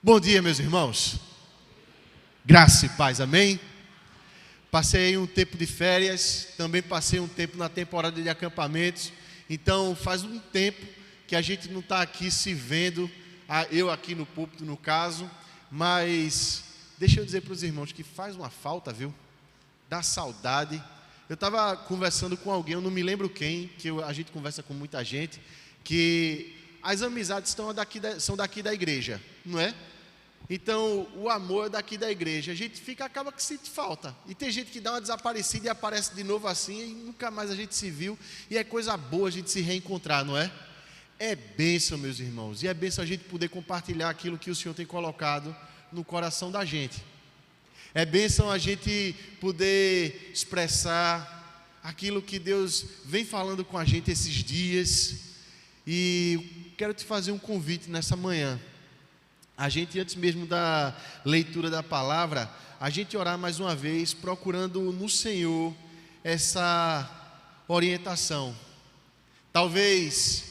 Bom dia, meus irmãos. Graça e paz, amém? Passei um tempo de férias, também passei um tempo na temporada de acampamentos. Então faz um tempo que a gente não está aqui se vendo, eu aqui no púlpito no caso. Mas deixa eu dizer para os irmãos que faz uma falta, viu? Dá saudade. Eu estava conversando com alguém, eu não me lembro quem, a gente conversa com muita gente, que as amizades são daqui da igreja, não é? Então, o amor é daqui da igreja. A gente acaba que sente falta. E tem gente que dá uma desaparecida e aparece de novo assim, e nunca mais a gente se viu. E é coisa boa a gente se reencontrar, não é? É bênção, meus irmãos. E é bênção a gente poder compartilhar aquilo que o Senhor tem colocado no coração da gente. É bênção a gente poder expressar aquilo que Deus vem falando com a gente esses dias. E quero te fazer um convite nessa manhã. A gente, antes mesmo da leitura da palavra, a gente orar mais uma vez, procurando no Senhor essa orientação. Talvez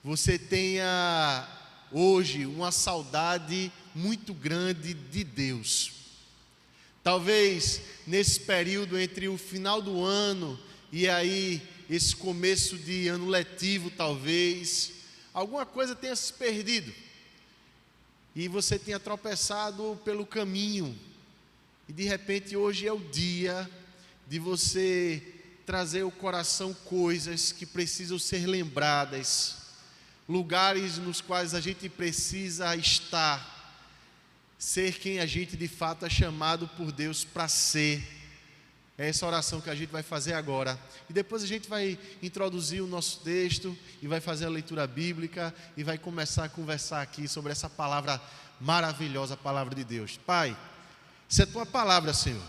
você tenha hoje uma saudade muito grande de Deus. Talvez nesse período entre o final do ano e aí esse começo de ano letivo, talvez alguma coisa tenha se perdido. E você tenha tropeçado pelo caminho. E de repente hoje é o dia de você trazer ao coração coisas que precisam ser lembradas. Lugares nos quais a gente precisa estar. Ser quem a gente de fato é chamado por Deus para ser. É essa oração que a gente vai fazer agora. E depois a gente vai introduzir o nosso texto e vai fazer a leitura bíblica e vai começar a conversar aqui sobre essa palavra maravilhosa, a palavra de Deus. Pai, essa é a tua palavra, Senhor,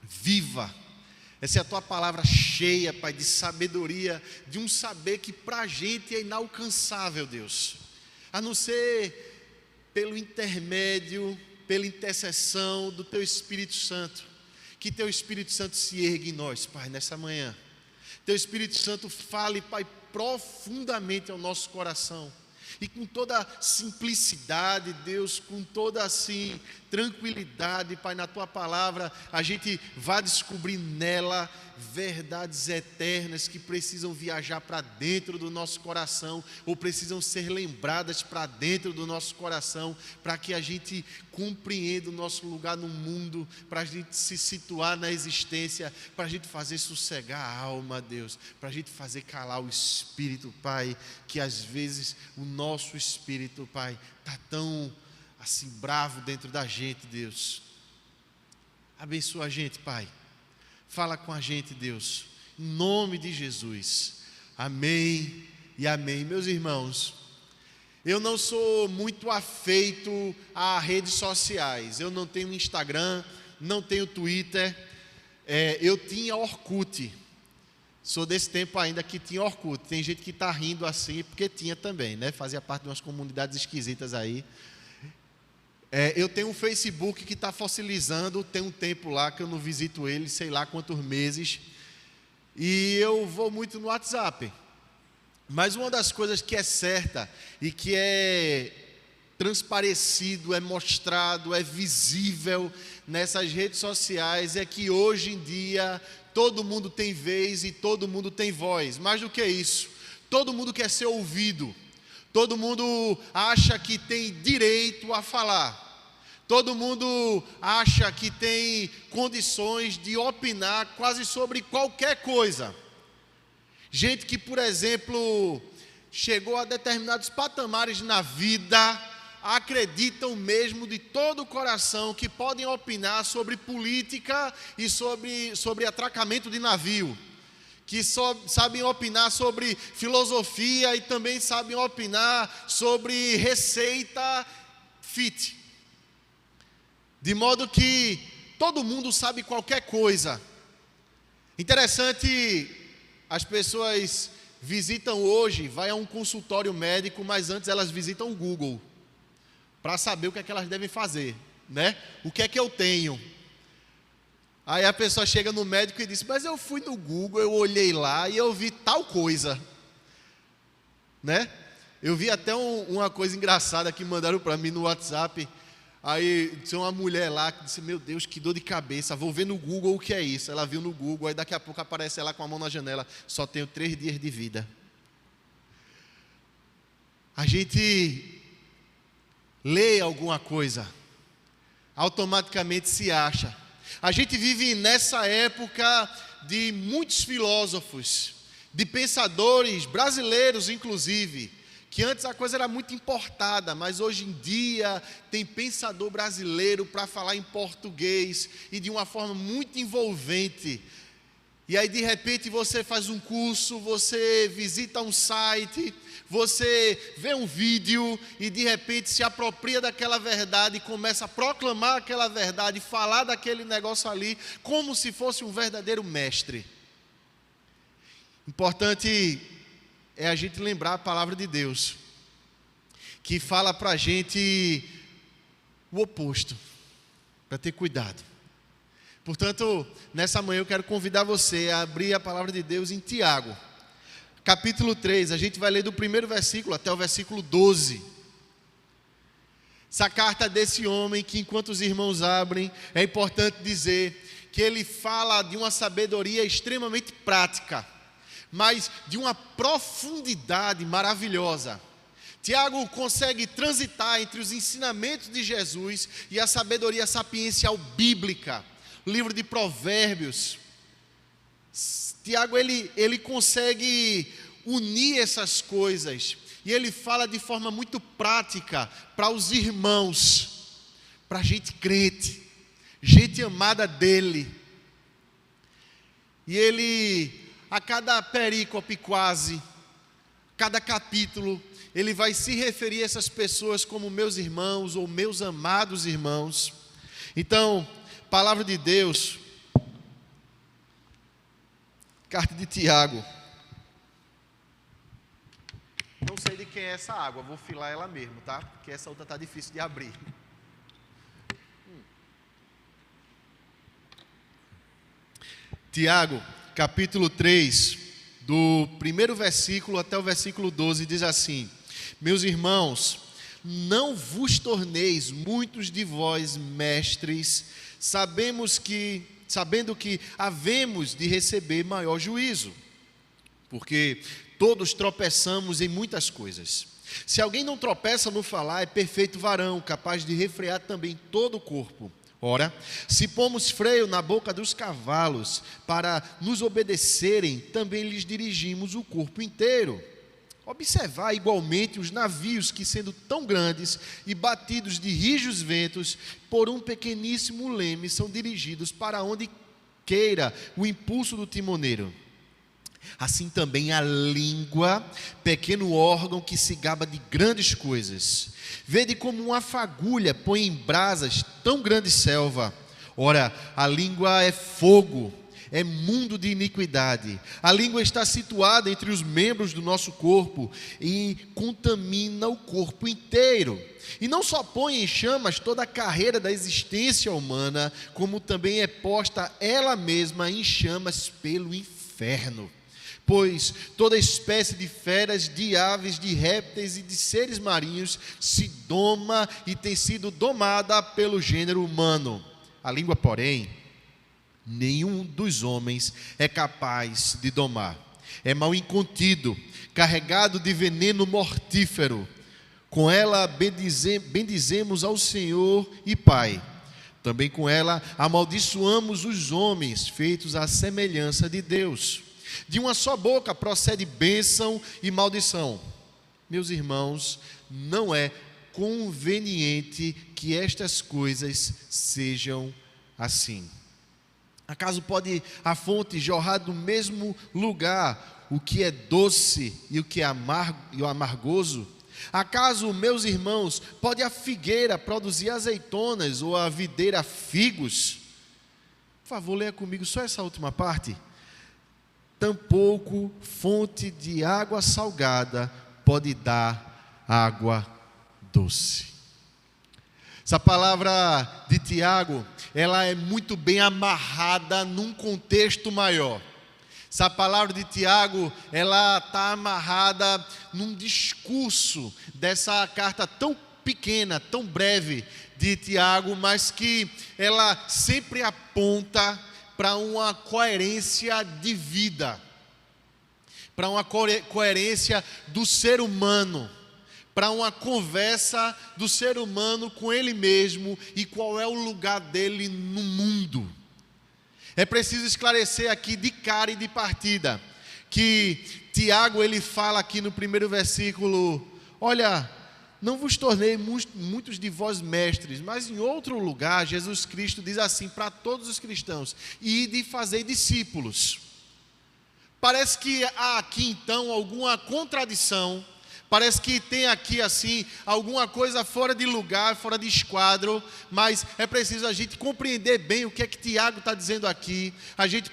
viva. Essa é a tua palavra cheia, Pai, de sabedoria, de um saber que para a gente é inalcançável, Deus. A não ser pelo intermédio, pela intercessão do teu Espírito Santo. Que teu Espírito Santo se ergue em nós, Pai, nessa manhã. Teu Espírito Santo fale, Pai, profundamente ao nosso coração. E com toda simplicidade, Deus, com toda assim tranquilidade, Pai, na tua palavra, a gente vai descobrir nela verdades eternas que precisam viajar para dentro do nosso coração, ou precisam ser lembradas para dentro do nosso coração, para que a gente compreenda o nosso lugar no mundo, para a gente se situar na existência, para a gente fazer sossegar a alma, Deus, para a gente fazer calar o espírito, Pai, que às vezes o nosso espírito, Pai, está tão assim bravo dentro da gente, Deus. Abençoa a gente, Pai. Fala com a gente, Deus, em nome de Jesus. Amém e amém. Meus irmãos, eu não sou muito afeito a redes sociais. Eu não tenho Instagram, não tenho Twitter. Eu tinha Orkut. Sou desse tempo ainda que tinha Orkut. Tem gente que está rindo assim, porque tinha também, né? Fazia parte de umas comunidades esquisitas aí. Eu tenho um Facebook que está fossilizando, tem um tempo lá que eu não visito ele, sei lá quantos meses. E eu vou muito no WhatsApp. Mas uma das coisas que é certa e que é transparecido, é mostrado, é visível nessas redes sociais é que hoje em dia todo mundo tem vez e todo mundo tem voz. Mais do que isso, todo mundo quer ser ouvido. Todo mundo acha que tem direito a falar. Todo mundo acha que tem condições de opinar quase sobre qualquer coisa. Gente que, por exemplo, chegou a determinados patamares na vida, acreditam mesmo de todo o coração que podem opinar sobre política e sobre atracamento de navio. Que só sabem opinar sobre filosofia e também sabem opinar sobre receita fit. De modo que todo mundo sabe qualquer coisa. Interessante, as pessoas visitam hoje, vai a um consultório médico, mas antes elas visitam o Google, para saber o que é que elas devem fazer, né? O que é que eu tenho? Aí a pessoa chega no médico e diz, mas eu fui no Google, eu olhei lá e eu vi tal coisa, né? Eu vi até uma coisa engraçada que mandaram para mim no WhatsApp. Aí tinha uma mulher lá que disse: meu Deus, que dor de cabeça, vou ver no Google o que é isso. Ela viu no Google, aí daqui a pouco aparece ela com a mão na janela: só tenho 3 dias de vida. A gente lê alguma coisa, automaticamente se acha. A gente vive nessa época de muitos filósofos, de pensadores brasileiros inclusive, que antes a coisa era muito importada, mas hoje em dia tem pensador brasileiro para falar em português e de uma forma muito envolvente. E aí de repente você faz um curso, você visita um site, você vê um vídeo e de repente se apropria daquela verdade e começa a proclamar aquela verdade, falar daquele negócio ali como se fosse um verdadeiro mestre. Importante é a gente lembrar a palavra de Deus, que fala para a gente o oposto, para ter cuidado. Portanto, nessa manhã eu quero convidar você a abrir a palavra de Deus em Tiago, capítulo 3, a gente vai ler do primeiro versículo até o versículo 12. Essa carta desse homem que, enquanto os irmãos abrem, é importante dizer que ele fala de uma sabedoria extremamente prática, mas de uma profundidade maravilhosa. Tiago consegue transitar entre os ensinamentos de Jesus e a sabedoria sapiencial bíblica. O livro de Provérbios, Tiago ele consegue unir essas coisas, e ele fala de forma muito prática para os irmãos, para gente crente, gente amada dele. E ele, a cada perícope quase, cada capítulo, ele vai se referir a essas pessoas como meus irmãos ou meus amados irmãos. Então, palavra de Deus, carta de Tiago. Não sei de quem é essa água, vou filar ela mesmo, tá? Porque essa outra está difícil de abrir. Tiago, capítulo 3, do primeiro versículo até o versículo 12, diz assim: meus irmãos, não vos torneis muitos de vós mestres, sabendo que havemos de receber maior juízo, porque todos tropeçamos em muitas coisas. Se alguém não tropeça no falar, é perfeito varão, capaz de refrear também todo o corpo. Ora, se pomos freio na boca dos cavalos para nos obedecerem, também lhes dirigimos o corpo inteiro. Observai igualmente os navios que, sendo tão grandes e batidos de rijos ventos, por um pequeníssimo leme, são dirigidos para onde queira o impulso do timoneiro. Assim também a língua, pequeno órgão que se gaba de grandes coisas. Vede como uma fagulha põe em brasas tão grande selva. Ora, a língua é fogo, é mundo de iniquidade. A língua está situada entre os membros do nosso corpo e contamina o corpo inteiro. E não só põe em chamas toda a carreira da existência humana, como também é posta ela mesma em chamas pelo inferno. Pois toda espécie de feras, de aves, de répteis e de seres marinhos se doma e tem sido domada pelo gênero humano. A língua, porém, nenhum dos homens é capaz de domar. É mal incontido, carregado de veneno mortífero. Com ela bendizemos ao Senhor e Pai. Também com ela amaldiçoamos os homens, feitos à semelhança de Deus. De uma só boca procede bênção e maldição. Meus irmãos, não é conveniente que estas coisas sejam assim. Acaso pode a fonte jorrar do mesmo lugar o que é doce e o que é amargoso? Acaso, meus irmãos, pode a figueira produzir azeitonas ou a videira figos? Por favor, leia comigo só essa última parte. Tampouco fonte de água salgada pode dar água doce. Essa palavra de Tiago, ela é muito bem amarrada num contexto maior. Essa palavra de Tiago, ela está amarrada num discurso dessa carta tão pequena, tão breve de Tiago, mas que ela sempre aponta para uma coerência de vida, para uma coerência do ser humano, para uma conversa do ser humano com ele mesmo e qual é o lugar dele no mundo. É preciso esclarecer aqui de cara e de partida, que Tiago ele fala aqui no primeiro versículo, olha, não vos tornei muitos de vós mestres, mas em outro lugar Jesus Cristo diz assim para todos os cristãos, ide e fazei discípulos. Parece que há aqui então alguma contradição, parece que tem aqui assim alguma coisa fora de lugar, fora de esquadro, mas é preciso a gente compreender bem o que é que Tiago está dizendo aqui, a gente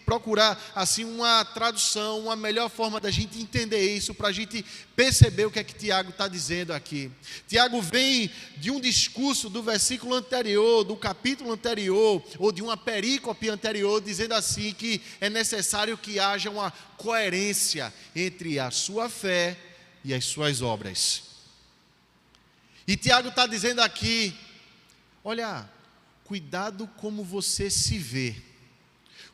procurar assim uma tradução, uma melhor forma da gente entender isso, para a gente perceber o que é que Tiago está dizendo aqui. Tiago vem de um discurso do versículo anterior, do capítulo anterior, ou de uma perícope anterior, dizendo assim que é necessário que haja uma coerência entre a sua fé e as suas obras. E Tiago está dizendo aqui, olha, cuidado como você se vê,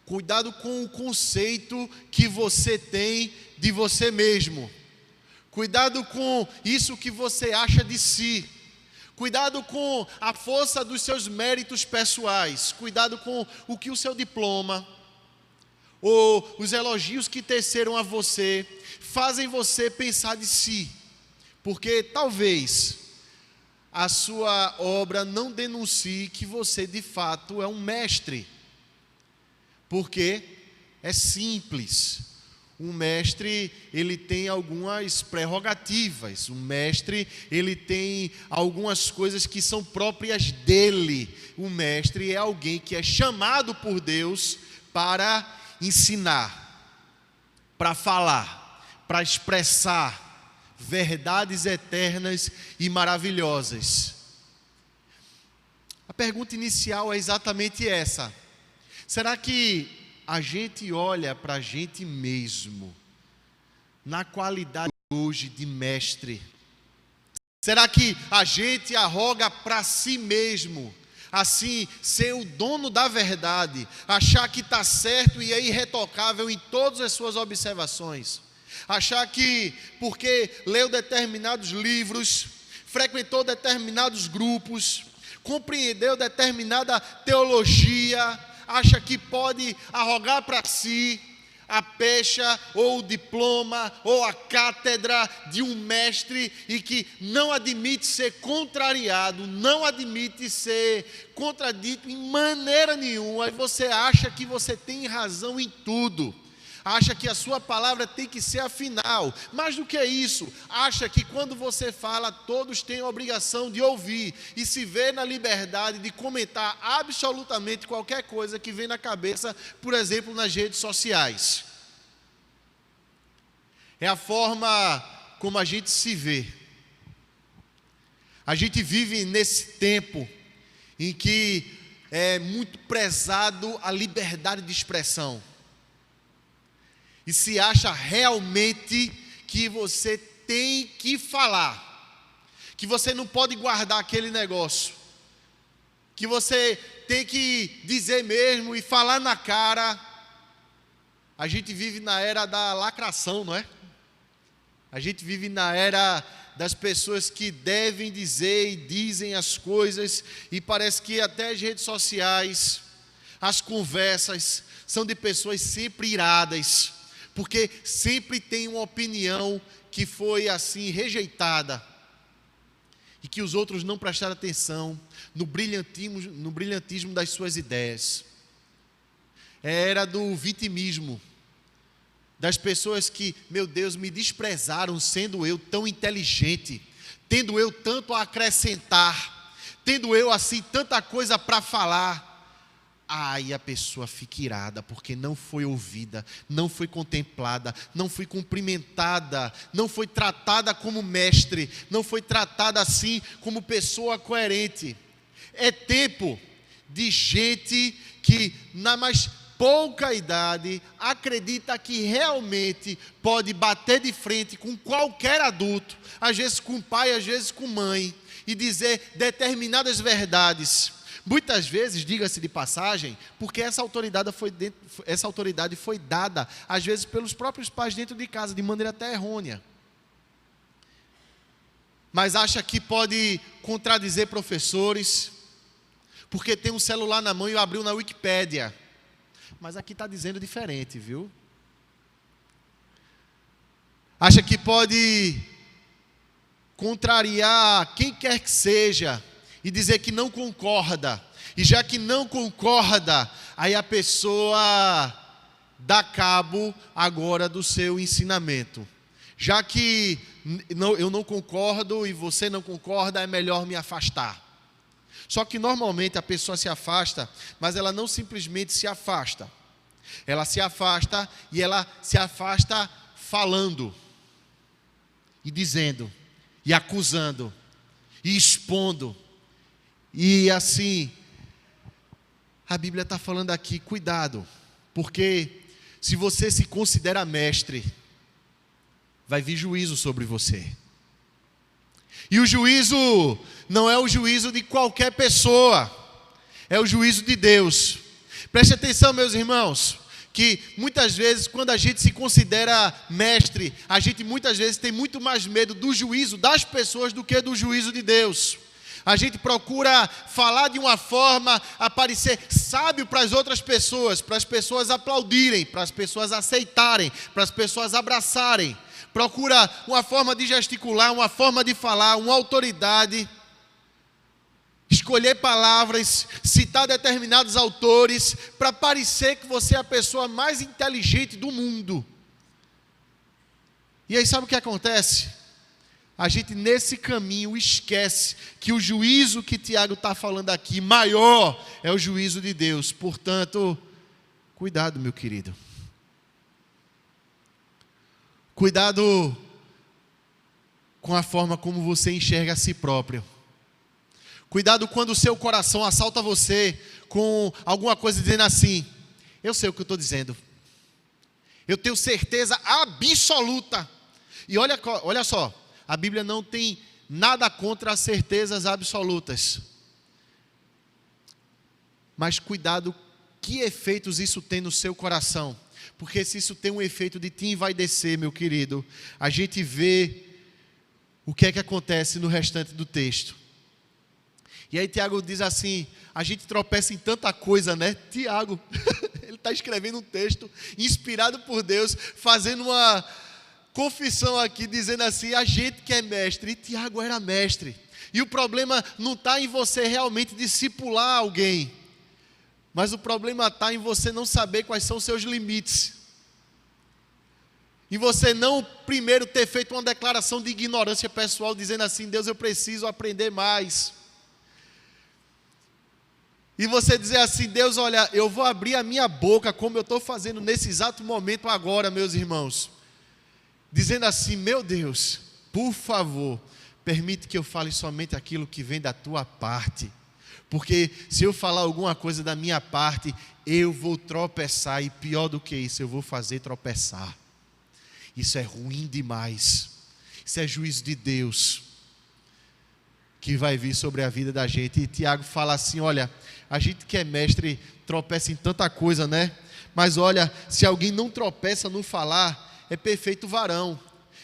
cuidado com o conceito que você tem de você mesmo, cuidado com isso que você acha de si, cuidado com a força dos seus méritos pessoais, cuidado com o que o seu diploma, ou os elogios que teceram a você, fazem você pensar de si, porque talvez a sua obra não denuncie que você de fato é um mestre, porque é simples, um mestre ele tem algumas prerrogativas, um mestre ele tem algumas coisas que são próprias dele, o mestre é alguém que é chamado por Deus para ensinar, para falar, para expressar verdades eternas e maravilhosas. A pergunta inicial é exatamente essa: será que a gente olha para a gente mesmo na qualidade hoje de mestre? Será que a gente arroga para si mesmo, assim, ser o dono da verdade, achar que está certo e é irretocável em todas as suas observações? Achar que porque leu determinados livros, frequentou determinados grupos, compreendeu determinada teologia, acha que pode arrogar para si a pecha ou o diploma ou a cátedra de um mestre e que não admite ser contrariado, não admite ser contradito em maneira nenhuma, e você acha que você tem razão em tudo, acha que a sua palavra tem que ser a final, mais do que isso, acha que quando você fala, todos têm a obrigação de ouvir, e se vê na liberdade de comentar absolutamente qualquer coisa que vem na cabeça, por exemplo, nas redes sociais. É a forma como a gente se vê. A gente vive nesse tempo em que é muito prezado a liberdade de expressão. E se acha realmente que você tem que falar, que você não pode guardar aquele negócio, que você tem que dizer mesmo e falar na cara. A gente vive na era da lacração, não é? A gente vive na era das pessoas que devem dizer e dizem as coisas, e parece que até as redes sociais, as conversas, são de pessoas sempre iradas, porque sempre tem uma opinião que foi assim rejeitada, e que os outros não prestaram atenção no brilhantismo das suas ideias. Era do vitimismo, das pessoas que, meu Deus, me desprezaram sendo eu tão inteligente, tendo eu tanto a acrescentar, tendo eu assim tanta coisa para falar. Aí a pessoa fica irada, porque não foi ouvida, não foi contemplada, não foi cumprimentada, não foi tratada como mestre, não foi tratada assim como pessoa coerente. É tempo de gente que, na mais pouca idade, acredita que realmente pode bater de frente com qualquer adulto, às vezes com pai, às vezes com mãe, e dizer determinadas verdades. Muitas vezes, diga-se de passagem, porque essa autoridade foi dada, às vezes, pelos próprios pais dentro de casa, de maneira até errônea. Mas acha que pode contradizer professores, porque tem um celular na mão e abriu na Wikipédia. Mas aqui está dizendo diferente, viu? Acha que pode contrariar quem quer que seja e dizer que não concorda. E já que não concorda, aí a pessoa dá cabo agora do seu ensinamento. Já que eu não concordo e você não concorda, é melhor me afastar. Só que normalmente a pessoa se afasta, mas ela não simplesmente se afasta. Ela se afasta e ela se afasta falando, e dizendo, e acusando, e expondo. E assim, a Bíblia está falando aqui, cuidado, porque se você se considera mestre, vai vir juízo sobre você. E o juízo não é o juízo de qualquer pessoa, é o juízo de Deus. Preste atenção, meus irmãos, que muitas vezes quando a gente se considera mestre, a gente muitas vezes tem muito mais medo do juízo das pessoas do que do juízo de Deus. A gente procura falar de uma forma a parecer sábio para as outras pessoas, para as pessoas aplaudirem, para as pessoas aceitarem, para as pessoas abraçarem. Procura uma forma de gesticular, uma forma de falar, uma autoridade, escolher palavras, citar determinados autores, para parecer que você é a pessoa mais inteligente do mundo. E aí sabe o que acontece? A gente nesse caminho esquece que o juízo que Tiago está falando aqui, maior, é o juízo de Deus. Portanto, cuidado, meu querido. Cuidado com a forma como você enxerga a si próprio. Cuidado quando o seu coração assalta você com alguma coisa dizendo assim: eu sei o que eu estou dizendo. Eu tenho certeza absoluta. E olha só, a Bíblia não tem nada contra as certezas absolutas. Mas cuidado que efeitos isso tem no seu coração. Porque se isso tem um efeito de te envaidecer, meu querido, a gente vê o que é que acontece no restante do texto. E aí Tiago diz assim, a gente tropeça em tanta coisa, né? Tiago, ele está escrevendo um texto inspirado por Deus, fazendo uma confissão aqui, dizendo assim, a gente que é mestre, e Tiago era mestre. E o problema não está em você realmente discipular alguém, mas o problema está em você não saber quais são os seus limites. E você não primeiro ter feito uma declaração de ignorância pessoal, dizendo assim, Deus, eu preciso aprender mais. E você dizer assim, Deus, olha, eu vou abrir a minha boca, como eu estou fazendo nesse exato momento agora, meus irmãos. Dizendo assim, meu Deus, por favor, permite que eu fale somente aquilo que vem da tua parte. Porque se eu falar alguma coisa da minha parte, eu vou tropeçar. E pior do que isso, eu vou fazer tropeçar. Isso é ruim demais. Isso é juízo de Deus que vai vir sobre a vida da gente. E Tiago fala assim, olha, a gente que é mestre tropeça em tanta coisa, né? Mas olha, se alguém não tropeça no falar, é perfeito varão.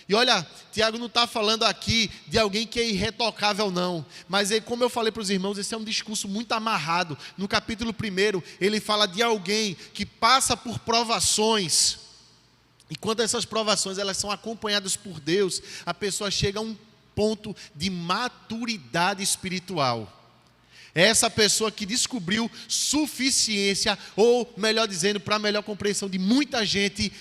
E olha, Tiago não está falando aqui de alguém que é irretocável não, mas como eu falei para os irmãos, esse é um discurso muito amarrado. No capítulo 1, ele fala de alguém que passa por provações, e quando essas provações elas são acompanhadas por Deus, a pessoa chega a um ponto de maturidade espiritual. É essa pessoa que descobriu suficiência, ou melhor dizendo, para a melhor compreensão de muita gente,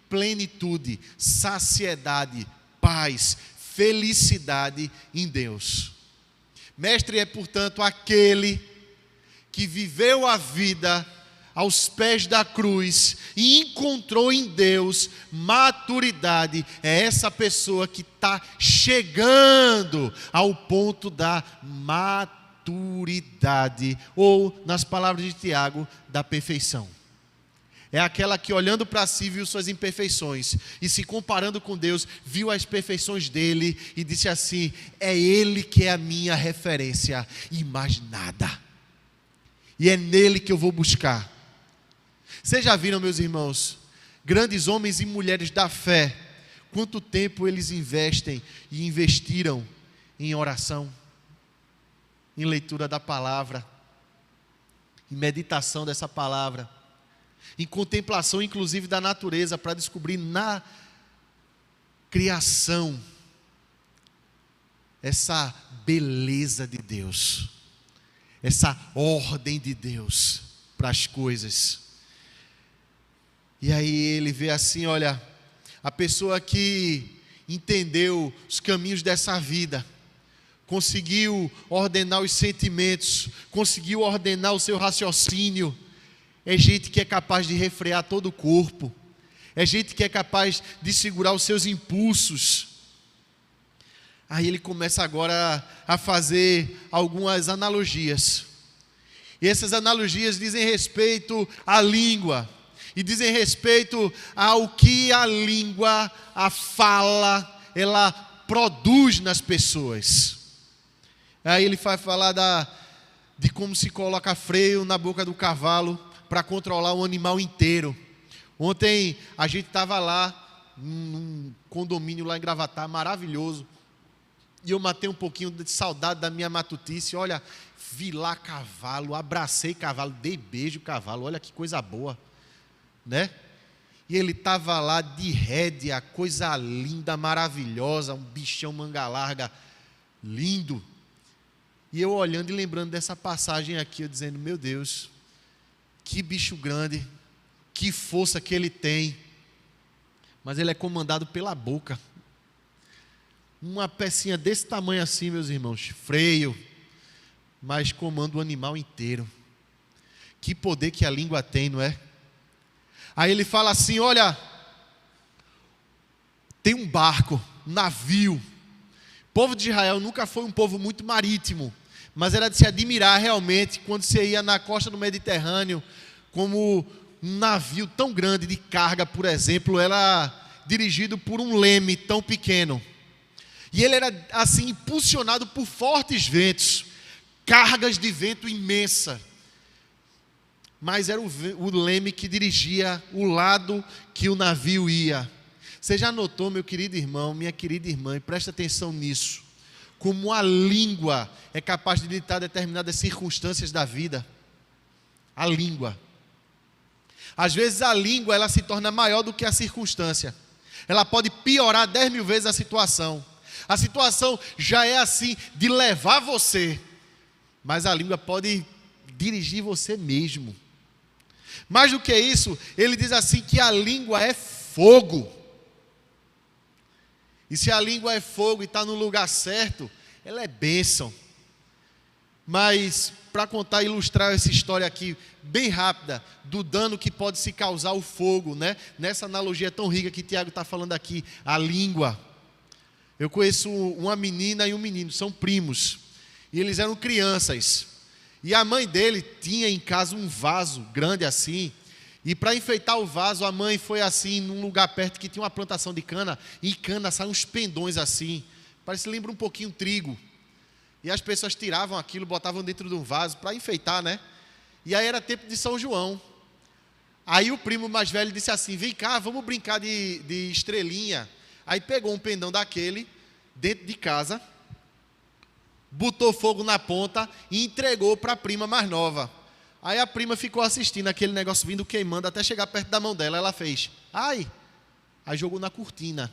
plenitude, saciedade, paz, felicidade em Deus. Mestre é, portanto, aquele que viveu a vida aos pés da cruz e encontrou em Deus maturidade. É essa pessoa que está chegando ao ponto da maturidade, ou, nas palavras de Tiago, da perfeição. é aquela que, olhando para si, viu suas imperfeições e se comparando com Deus, viu as perfeições dele e disse assim: é ele que é a minha referência e mais nada, e é nele que eu vou buscar. Vocês já viram, meus irmãos, grandes homens e mulheres da fé, quanto tempo eles investem e investiram em oração, em leitura da palavra, em meditação dessa palavra, em contemplação inclusive da natureza, para descobrir na criação essa beleza de Deus, essa ordem de Deus para as coisas. E aí ele vê assim, olha, a pessoa que entendeu os caminhos dessa vida, conseguiu ordenar os sentimentos, conseguiu ordenar o seu raciocínio, é gente que é capaz de refrear todo o corpo, é gente que é capaz de segurar os seus impulsos. Aí ele começa agora a fazer algumas analogias, e essas analogias dizem respeito à língua, e dizem respeito ao que a língua, a fala, ela produz nas pessoas. Aí ele vai falar de como se coloca freio na boca do cavalo para controlar um animal inteiro. Ontem a gente estava lá, num condomínio lá em Gravatá, maravilhoso, e eu matei um pouquinho de saudade da minha matutice. Olha, vi lá cavalo, abracei cavalo, dei beijo cavalo, olha que coisa boa, né? E ele estava lá de rédea, coisa linda, maravilhosa, um bichão manga larga, lindo. E eu olhando e lembrando dessa passagem aqui, eu dizendo: meu Deus, que bicho grande, que força que ele tem, mas ele é comandado pela boca. Uma pecinha desse tamanho assim, meus irmãos, freio, mas comanda o animal inteiro. Que poder que a língua tem, não é? Aí ele fala assim: olha, tem um barco, um navio. O povo de Israel nunca foi um povo muito marítimo, mas era de se admirar realmente quando você ia na costa do Mediterrâneo, como um navio tão grande de carga, por exemplo, era dirigido por um leme tão pequeno. E ele era assim impulsionado por fortes ventos, cargas de vento imensa. Mas era o leme que dirigia o lado que o navio ia. Você já notou, meu querido irmão, minha querida irmã, e presta atenção nisso, como a língua é capaz de ditar determinadas circunstâncias da vida. A língua. Às vezes a língua ela se torna maior do que a circunstância. Ela pode piorar 10 mil vezes a situação. A situação já é assim, de levar você, mas a língua pode dirigir você mesmo. Mais do que isso, ele diz assim que a língua é fogo. E se a língua é fogo e está no lugar certo, ela é bênção. Mas, para contar e ilustrar essa história aqui, bem rápida, do dano que pode se causar o fogo, né? Nessa analogia tão rica que Tiago está falando aqui, a língua. Eu conheço uma menina e um menino, são primos, e eles eram crianças. E a mãe dele tinha em casa um vaso grande assim, e para enfeitar o vaso, a mãe foi assim, num lugar perto que tinha uma plantação de cana, e cana saem uns pendões assim, parece lembra um pouquinho trigo. E as pessoas tiravam aquilo, botavam dentro de um vaso para enfeitar, né? E aí era tempo de São João. Aí o primo mais velho disse assim: vem cá, vamos brincar de estrelinha. Aí pegou um pendão daquele, dentro de casa, botou fogo na ponta e entregou para a prima mais nova. Aí a prima ficou assistindo aquele negócio vindo queimando até chegar perto da mão dela. Ela fez: ai! Aí jogou na cortina.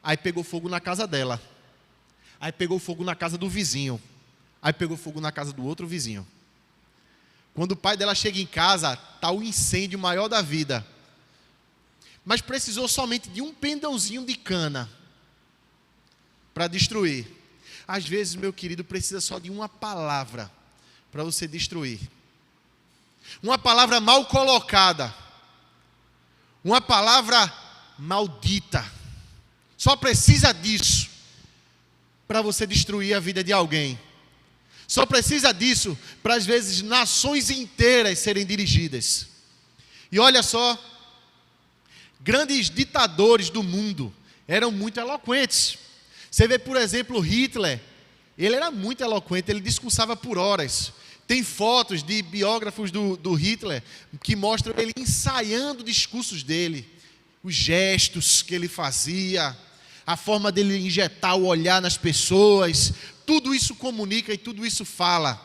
Aí pegou fogo na casa dela. Aí pegou fogo na casa do vizinho. Aí pegou fogo na casa do outro vizinho. Quando o pai dela chega em casa, está o incêndio maior da vida. Mas precisou somente de um pendãozinho de cana para destruir. Às vezes, meu querido, precisa só de uma palavra para você destruir. Uma palavra mal colocada. Uma palavra maldita. Só precisa disso para você destruir a vida de alguém. Só precisa disso para, às vezes, nações inteiras serem dirigidas. E olha só, grandes ditadores do mundo eram muito eloquentes. Você vê, por exemplo, Hitler. Ele era muito eloquente, ele discursava por horas. Tem fotos de biógrafos do Hitler que mostram ele ensaiando discursos dele, os gestos que ele fazia, a forma dele injetar o olhar nas pessoas. Tudo isso comunica e tudo isso fala.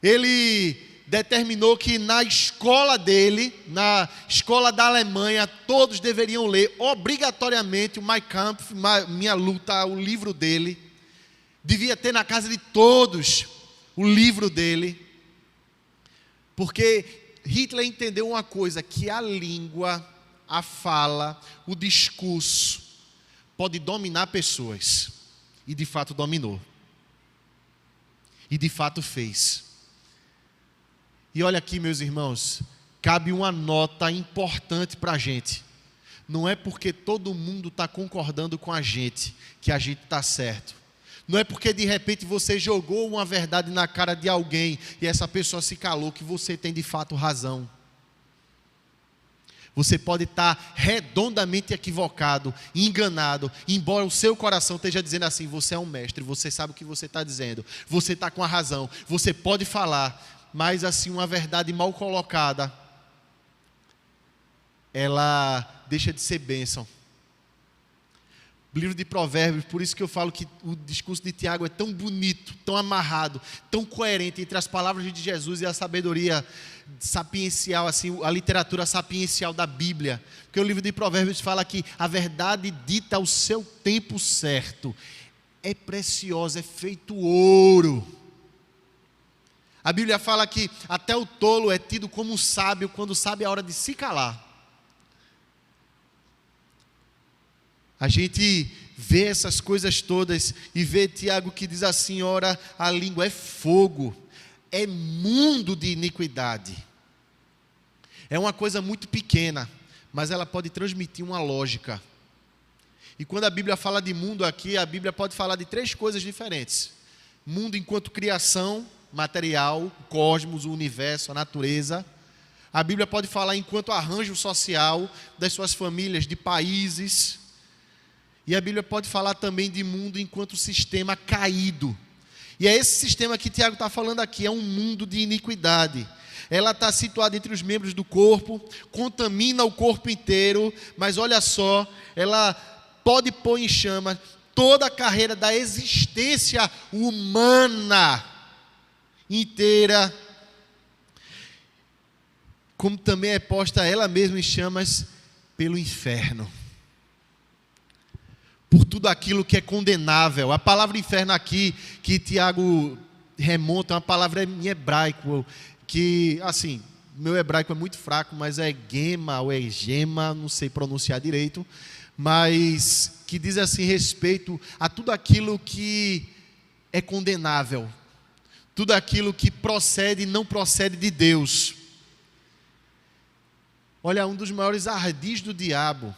Ele determinou que na escola dele, na escola da Alemanha, todos deveriam ler obrigatoriamente o Mein Kampf, Minha Luta, o livro dele. Devia ter na casa de todos o livro dele. Porque Hitler entendeu uma coisa, que a língua, a fala, o discurso pode dominar pessoas. E de fato dominou. E de fato fez. E olha aqui, meus irmãos, cabe uma nota importante para a gente. Não é porque todo mundo está concordando com a gente que a gente está certo. Não é porque de repente você jogou uma verdade na cara de alguém e essa pessoa se calou que você tem de fato razão. Você pode estar redondamente equivocado, enganado, embora o seu coração esteja dizendo assim: você é um mestre, você sabe o que você está dizendo, você está com a razão, você pode falar, mas assim, uma verdade mal colocada, ela deixa de ser bênção. Livro de Provérbios, por isso que eu falo que o discurso de Tiago é tão bonito, tão amarrado, tão coerente entre as palavras de Jesus e a sabedoria sapiencial, assim, a literatura sapiencial da Bíblia. Porque o livro de Provérbios fala que a verdade dita ao seu tempo certo é preciosa, é feito ouro. A Bíblia fala que até o tolo é tido como sábio quando sabe a hora de se calar. A gente vê essas coisas todas e vê Tiago que diz assim: ora, a língua é fogo, é mundo de iniquidade. É uma coisa muito pequena, mas ela pode transmitir uma lógica. E quando a Bíblia fala de mundo aqui, a Bíblia pode falar de 3 coisas diferentes. Mundo enquanto criação material, o cosmos, o universo, a natureza. A Bíblia pode falar enquanto arranjo social das suas famílias, de países. E a Bíblia pode falar também de mundo enquanto sistema caído. E é esse sistema que Tiago está falando aqui, é um mundo de iniquidade. Ela está situada entre os membros do corpo, contamina o corpo inteiro, mas olha só, ela pode pôr em chama toda a carreira da existência humana inteira, como também é posta ela mesma em chamas pelo inferno. Por tudo aquilo que é condenável. A palavra inferno aqui, que Tiago remonta, é uma palavra em hebraico, que, assim, meu hebraico é muito fraco, mas é gema ou é gema, não sei pronunciar direito, mas que diz assim, respeito a tudo aquilo que é condenável, tudo aquilo que procede e não procede de Deus. Olha, um dos maiores ardis do diabo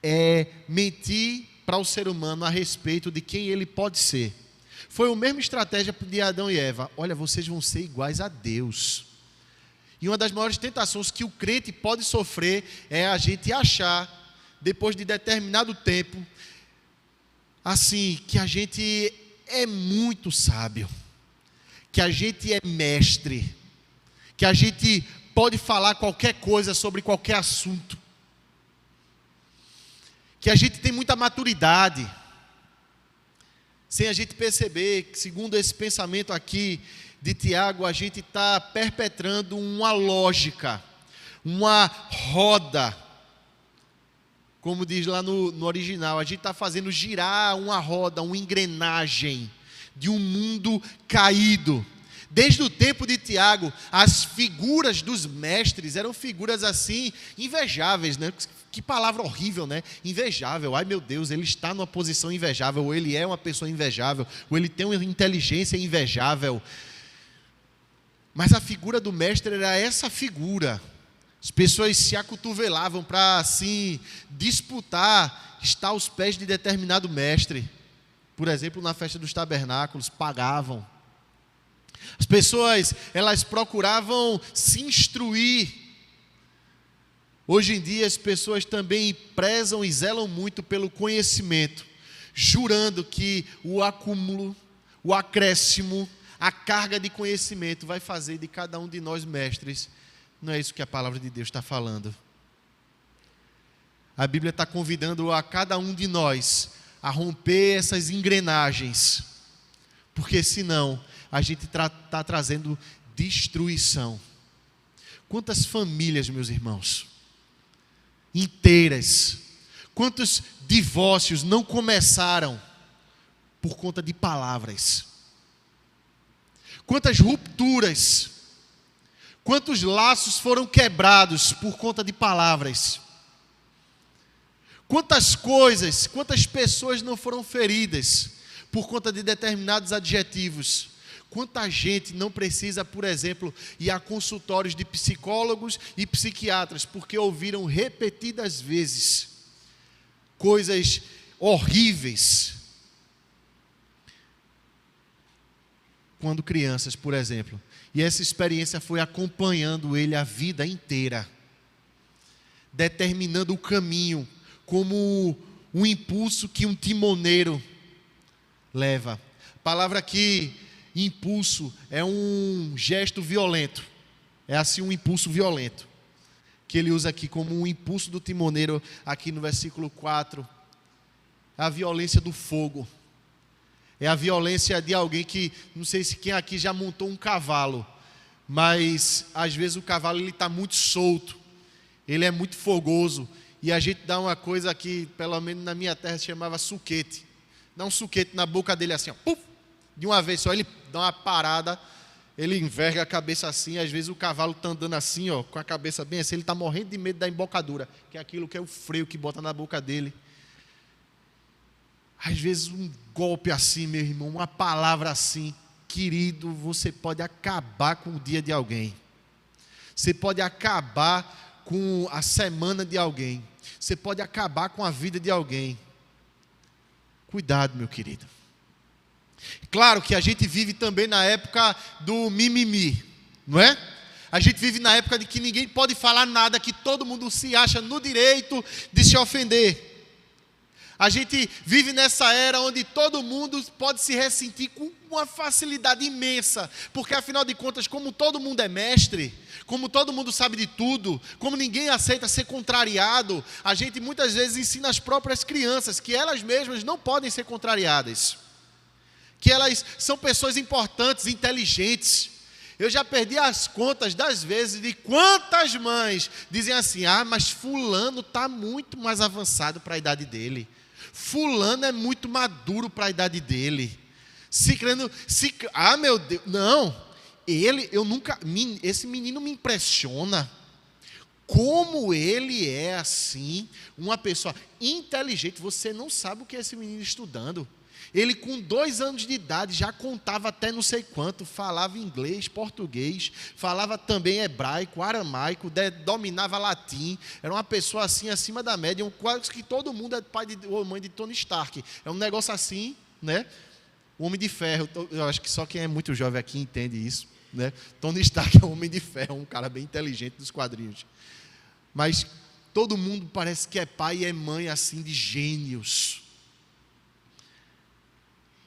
é mentir para o ser humano a respeito de quem ele pode ser. Foi a mesma estratégia de Adão e Eva. Olha, vocês vão ser iguais a Deus. E uma das maiores tentações que o crente pode sofrer é a gente achar, depois de determinado tempo, assim, que a gente é muito sábio, que a gente é mestre, que a gente pode falar qualquer coisa sobre qualquer assunto, que a gente tem muita maturidade, sem a gente perceber que, segundo esse pensamento aqui de Tiago, a gente está perpetrando uma lógica, uma roda, como diz lá no original, a gente está fazendo girar uma roda, uma engrenagem de um mundo caído. Desde o tempo de Tiago, as figuras dos mestres eram figuras assim, invejáveis, né? Que palavra horrível, né? Invejável. Ai, meu Deus, ele está numa posição invejável, ou ele é uma pessoa invejável, ou ele tem uma inteligência invejável. Mas a figura do mestre era essa figura. As pessoas se acotovelavam para, assim, disputar, estar aos pés de determinado mestre. Por exemplo, na festa dos tabernáculos, pagavam. As pessoas, elas procuravam se instruir Hoje em dia as pessoas também prezam e zelam muito pelo conhecimento, jurando que o acúmulo, o acréscimo, a carga de conhecimento vai fazer de cada um de nós mestres. Não é isso que a palavra de Deus está falando. A Bíblia está convidando a cada um de nós a romper essas engrenagens, porque senão a gente está trazendo destruição. Quantas famílias, meus irmãos, inteiras, quantos divórcios não começaram por conta de palavras? Quantas rupturas, quantos laços foram quebrados por conta de palavras? Quantas coisas, quantas pessoas não foram feridas por conta de determinados adjetivos? Quanta gente não precisa, por exemplo, ir a consultórios de psicólogos e psiquiatras, porque ouviram repetidas vezes coisas horríveis. Quando crianças, por exemplo. E essa experiência foi acompanhando ele a vida inteira, determinando o caminho, como um impulso que um timoneiro leva. A palavra aqui, impulso, é um gesto violento. É assim um impulso violento, que ele usa aqui como um impulso do timoneiro, aqui no versículo 4. É a violência do fogo. É a violência de alguém que, não sei se quem aqui já montou um cavalo, mas às vezes o cavalo está muito solto, ele é muito fogoso, e a gente dá uma coisa que, pelo menos na minha terra, se chamava suquete. Dá um suquete na boca dele assim, ó, puf, de uma vez só, ele dá uma parada, ele enverga a cabeça assim, às vezes o cavalo está andando assim, ó, com a cabeça bem assim, ele está morrendo de medo da embocadura, que é aquilo que é o freio que bota na boca dele. Às vezes um golpe assim, meu irmão, uma palavra assim, querido, você pode acabar com o dia de alguém. Você pode acabar com a semana de alguém. Você pode acabar com a vida de alguém. Cuidado, meu querido. Claro que a gente vive também na época do mimimi, não é? A gente vive na época de que ninguém pode falar nada, que todo mundo se acha no direito de se ofender. A gente vive nessa era onde todo mundo pode se ressentir com uma facilidade imensa, porque afinal de contas, como todo mundo é mestre, como todo mundo sabe de tudo, como ninguém aceita ser contrariado, a gente muitas vezes ensina as próprias crianças que elas mesmas não podem ser contrariadas, que elas são pessoas importantes, inteligentes. Eu já perdi as contas das vezes de quantas mães dizem assim: ah, mas fulano está muito mais avançado para a idade dele. Fulano é muito maduro para a idade dele. Ah, meu Deus, não. Esse menino me impressiona. Como ele é assim, uma pessoa inteligente. Você não sabe o que é esse menino estudando. Ele com 2 anos de idade já contava até não sei quanto, falava inglês, português, falava também hebraico, aramaico, dominava latim, era uma pessoa assim acima da média, quase que todo mundo é pai ou mãe de Tony Stark. É um negócio assim, né? O Homem de Ferro, eu acho que só quem é muito jovem aqui entende isso, né? Tony Stark é um Homem de Ferro, um cara bem inteligente dos quadrinhos. Mas todo mundo parece que é pai e é mãe assim de gênios.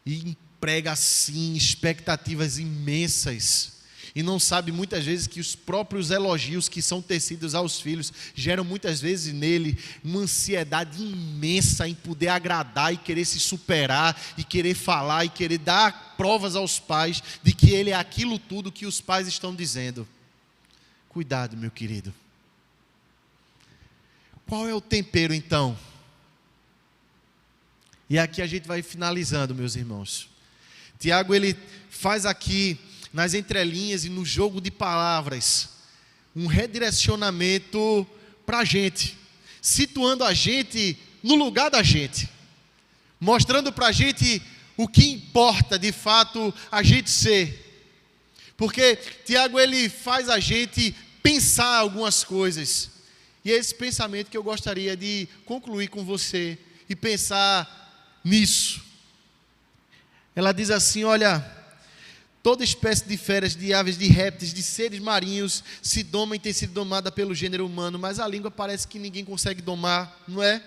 E emprega assim expectativas imensas, e não sabe muitas vezes que os próprios elogios que são tecidos aos filhos geram muitas vezes nele uma ansiedade imensa em poder agradar e querer se superar, e querer falar e querer dar provas aos pais de que ele é aquilo tudo que os pais estão dizendo. Cuidado, meu querido. Qual é o tempero então? E aqui a gente vai finalizando, meus irmãos. Tiago, ele faz aqui, nas entrelinhas e no jogo de palavras, um redirecionamento para a gente, situando a gente no lugar da gente, mostrando para a gente o que importa de fato a gente ser. Porque Tiago, ele faz a gente pensar algumas coisas. E é esse pensamento que eu gostaria de concluir com você e pensar nisso. Ela diz assim: olha, Toda espécie de feras, de aves, de répteis, de seres marinhos se doma e tem sido domada pelo gênero humano, mas a língua parece que ninguém consegue domar, não é?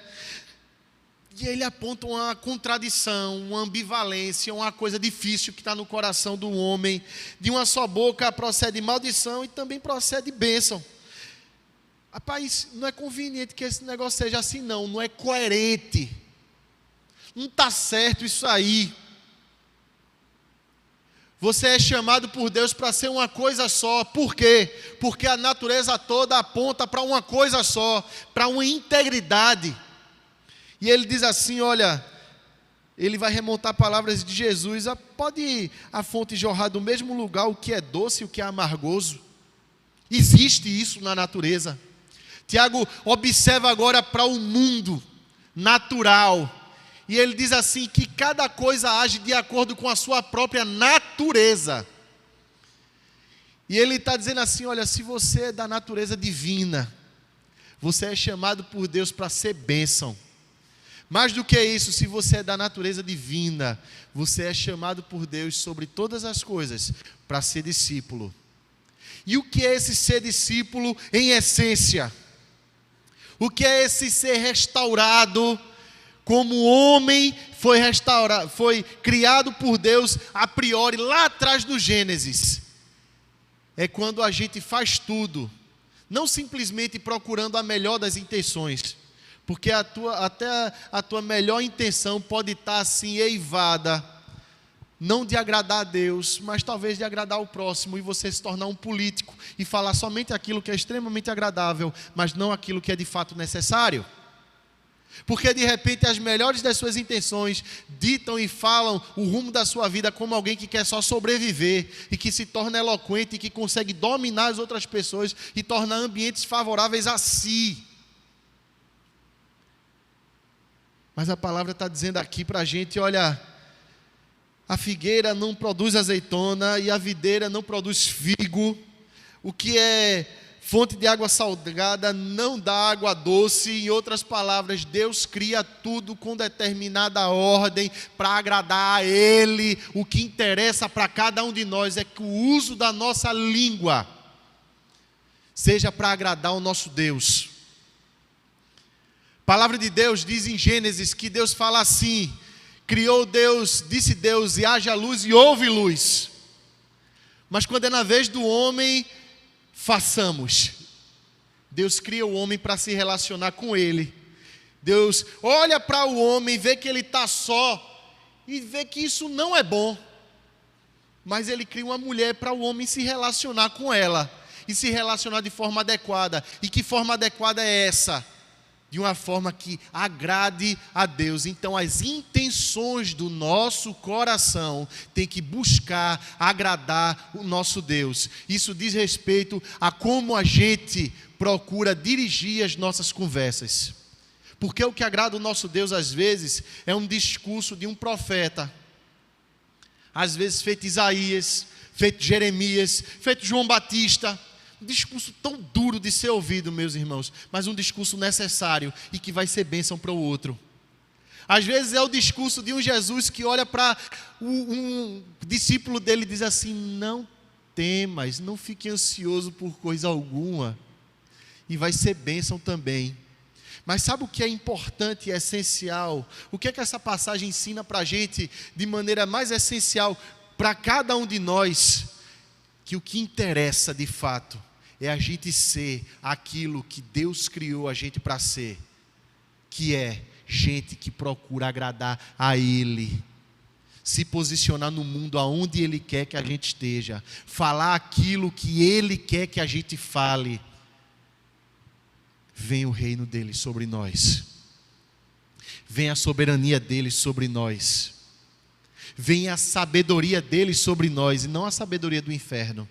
E ele aponta uma contradição, uma ambivalência, uma coisa difícil que está no coração do homem. De uma só boca procede maldição e também procede bênção. Rapaz, não é conveniente que esse negócio seja assim não é coerente. Não está certo isso aí. Você é chamado por Deus para ser uma coisa só. Por quê? Porque a natureza toda aponta para uma coisa só, para uma integridade. E ele diz assim, olha, ele vai remontar palavras de Jesus. Pode a fonte jorrar do mesmo lugar o que é doce e o que é amargoso? Existe isso na natureza. Tiago observa agora para o mundo natural. E ele diz assim, que cada coisa age de acordo com a sua própria natureza. E ele está dizendo assim, olha, se você é da natureza divina, você é chamado por Deus para ser bênção. Mais do que isso, se você é da natureza divina, você é chamado por Deus sobre todas as coisas para ser discípulo. E o que é esse ser discípulo em essência? O que é esse ser restaurado? Como o homem foi criado por Deus a priori, lá atrás do Gênesis. É quando a gente faz tudo, não simplesmente procurando a melhor das intenções, porque até a tua melhor intenção pode estar assim eivada, não de agradar a Deus, mas talvez de agradar o próximo, e você se tornar um político, e falar somente aquilo que é extremamente agradável, mas não aquilo que é de fato necessário. Porque de repente as melhores das suas intenções ditam e falam o rumo da sua vida como alguém que quer só sobreviver e que se torna eloquente e que consegue dominar as outras pessoas e tornar ambientes favoráveis a si. Mas a palavra está dizendo aqui para a gente, olha, a figueira não produz azeitona e a videira não produz figo, o que é fonte de água salgada não dá água doce. Em outras palavras, Deus cria tudo com determinada ordem para agradar a Ele. O que interessa para cada um de nós é que o uso da nossa língua seja para agradar o nosso Deus. A palavra de Deus diz em Gênesis que Deus fala assim, criou Deus, disse Deus, e haja luz e houve luz. Mas quando é na vez do homem, façamos. Deus cria o homem para se relacionar com ele. Deus olha para o homem, vê que ele está só e vê que isso não é bom. Mas ele cria uma mulher para o homem se relacionar com ela e se relacionar de forma adequada. E que forma adequada é essa? De uma forma que agrade a Deus. Então as intenções do nosso coração têm que buscar agradar o nosso Deus. Isso diz respeito a como a gente procura dirigir as nossas conversas. Porque o que agrada o nosso Deus às vezes é um discurso de um profeta. Às vezes feito Isaías, feito Jeremias, feito João Batista. Um discurso tão duro de ser ouvido, meus irmãos, mas um discurso necessário e que vai ser bênção para o outro. Às vezes é o discurso de um Jesus que olha para um discípulo dele e diz assim, não temas, não fique ansioso por coisa alguma, e vai ser bênção também. Mas sabe o que é importante e essencial? O que é que essa passagem ensina para a gente de maneira mais essencial para cada um de nós? Que o que interessa de fato é a gente ser aquilo que Deus criou a gente para ser, que é gente que procura agradar a Ele, se posicionar no mundo aonde Ele quer que a gente esteja, falar aquilo que Ele quer que a gente fale. Vem o reino dEle sobre nós, vem a soberania dEle sobre nós, vem a sabedoria dele sobre nós, e não a sabedoria do inferno,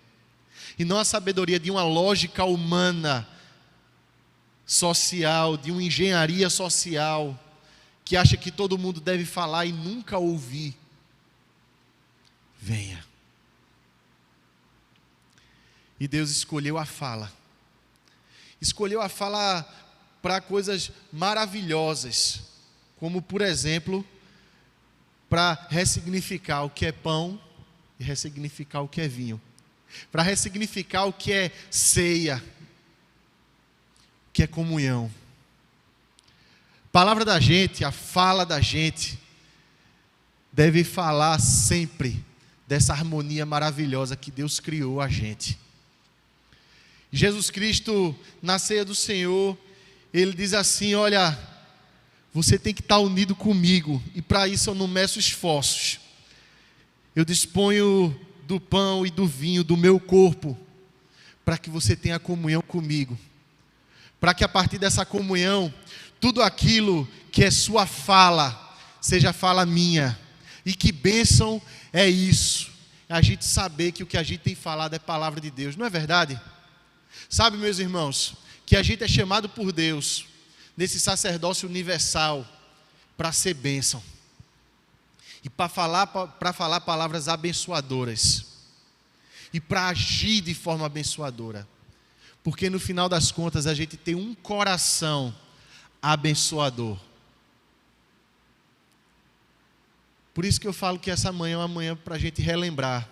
e não a sabedoria de uma lógica humana, social, de uma engenharia social, que acha que todo mundo deve falar e nunca ouvir. Venha. E Deus escolheu a fala para coisas maravilhosas, como por exemplo, para ressignificar o que é pão e ressignificar o que é vinho, para ressignificar o que é ceia, o que é comunhão. A palavra da gente, a fala da gente, deve falar sempre dessa harmonia maravilhosa que Deus criou a gente. Jesus Cristo, na ceia do Senhor, Ele diz assim: olha, você tem que estar unido comigo, e para isso eu não meço esforços. Eu disponho do pão e do vinho do meu corpo, para que você tenha comunhão comigo, para que a partir dessa comunhão, tudo aquilo que é sua fala, seja fala minha. E que bênção é isso, a gente saber que o que a gente tem falado é palavra de Deus, não é verdade? Sabe, meus irmãos, que a gente é chamado por Deus, nesse sacerdócio universal, para ser bênção. E para falar palavras abençoadoras. E para agir de forma abençoadora. Porque no final das contas a gente tem um coração abençoador. Por isso que eu falo que essa manhã é uma manhã para a gente relembrar,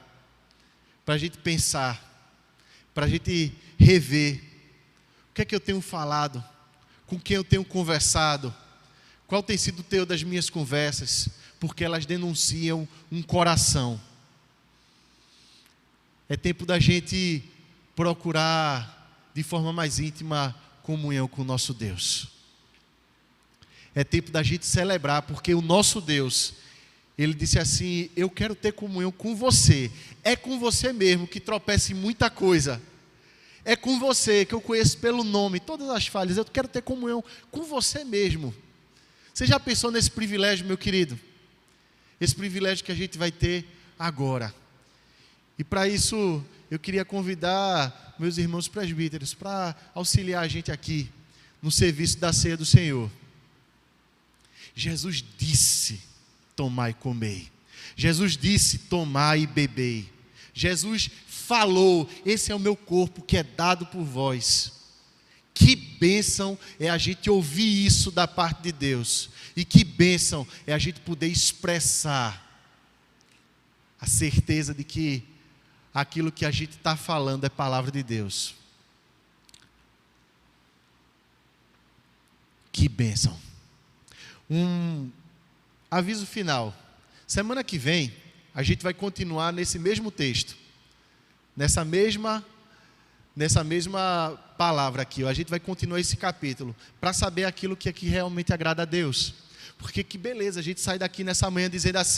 para a gente pensar, para a gente rever. O que é que eu tenho falado? Com quem eu tenho conversado? Qual tem sido o teor das minhas conversas? Porque elas denunciam um coração. É tempo da gente procurar de forma mais íntima comunhão com o nosso Deus. É tempo da gente celebrar, porque o nosso Deus, Ele disse assim: eu quero ter comunhão com você. É com você mesmo que tropeça em muita coisa. É com você que eu conheço pelo nome, todas as falhas. Eu quero ter comunhão com você mesmo. Você já pensou nesse privilégio, meu querido? Esse privilégio que a gente vai ter agora. E para isso, eu queria convidar meus irmãos presbíteros para auxiliar a gente aqui no serviço da ceia do Senhor. Jesus disse: tomai e comei. Jesus disse: tomai e bebei. Jesus falou: esse é o meu corpo que é dado por vós. Que bênção é a gente ouvir isso da parte de Deus. E que bênção é a gente poder expressar a certeza de que aquilo que a gente está falando é palavra de Deus. Que bênção. Um aviso final. Semana que vem, a gente vai continuar nesse mesmo texto. Nessa mesma palavra aqui. A gente vai continuar esse capítulo. Para saber aquilo que realmente agrada a Deus. Porque que beleza, a gente sai daqui nessa manhã dizendo assim: